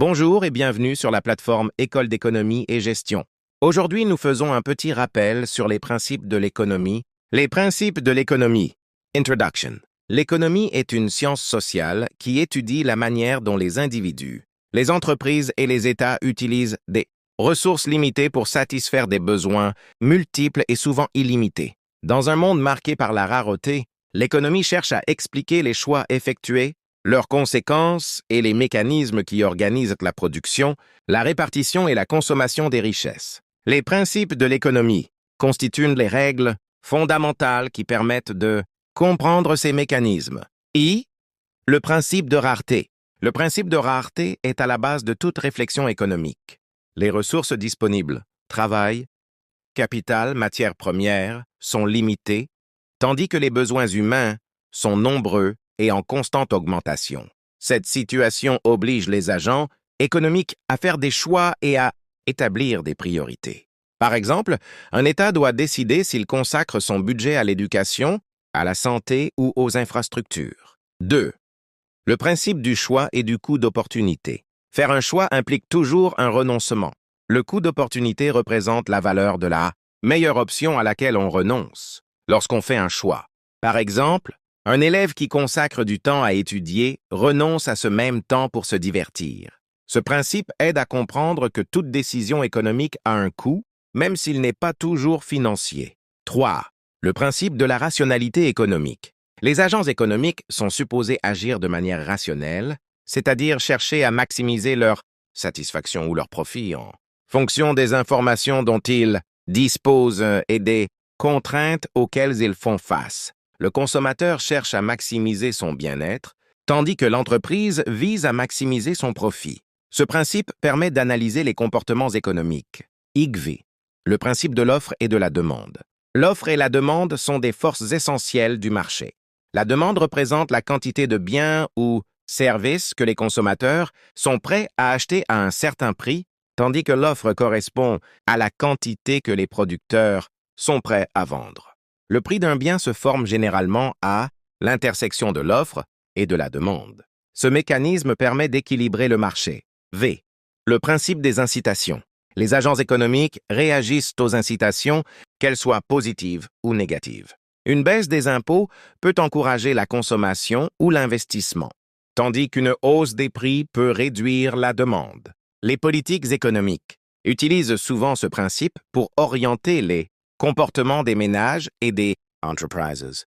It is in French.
Bonjour et bienvenue sur la plateforme École d'économie et gestion. Aujourd'hui, nous faisons un petit rappel sur les principes de l'économie. Les principes de l'économie. Introduction. L'économie est une science sociale qui étudie la manière dont les individus, les entreprises et les États utilisent des ressources limitées pour satisfaire des besoins multiples et souvent illimités. Dans un monde marqué par la rareté, l'économie cherche à expliquer les choix effectués, leurs conséquences et les mécanismes qui organisent la production, la répartition et la consommation des richesses. Les principes de l'économie constituent les règles fondamentales qui permettent de comprendre ces mécanismes. Le principe de rareté. Le principe de rareté est à la base de toute réflexion économique. Les ressources disponibles, travail, capital, matières premières, sont limitées, tandis que les besoins humains sont nombreux et en constante augmentation. Cette situation oblige les agents économiques à faire des choix et à établir des priorités. Par exemple, un État doit décider s'il consacre son budget à l'éducation, à la santé ou aux infrastructures. 2. Le principe du choix et du coût d'opportunité. Faire un choix implique toujours un renoncement. Le coût d'opportunité représente la valeur de la meilleure option à laquelle on renonce lorsqu'on fait un choix. Par exemple, un élève qui consacre du temps à étudier renonce à ce même temps pour se divertir. Ce principe aide à comprendre que toute décision économique a un coût, même s'il n'est pas toujours financier. 3. Le principe de la rationalité économique. Les agents économiques sont supposés agir de manière rationnelle, c'est-à-dire chercher à maximiser leur satisfaction ou leur profit en fonction des informations dont ils disposent et des contraintes auxquelles ils font face. Le consommateur cherche à maximiser son bien-être, tandis que l'entreprise vise à maximiser son profit. Ce principe permet d'analyser les comportements économiques. IGV. Le principe de l'offre et de la demande. L'offre et la demande sont des forces essentielles du marché. La demande représente la quantité de biens ou services que les consommateurs sont prêts à acheter à un certain prix, tandis que l'offre correspond à la quantité que les producteurs sont prêts à vendre. Le prix d'un bien se forme généralement à l'intersection de l'offre et de la demande. Ce mécanisme permet d'équilibrer le marché. V. Le principe des incitations. Les agents économiques réagissent aux incitations, qu'elles soient positives ou négatives. Une baisse des impôts peut encourager la consommation ou l'investissement, tandis qu'une hausse des prix peut réduire la demande. Les politiques économiques utilisent souvent ce principe pour orienter les comportements des ménages et des enterprises.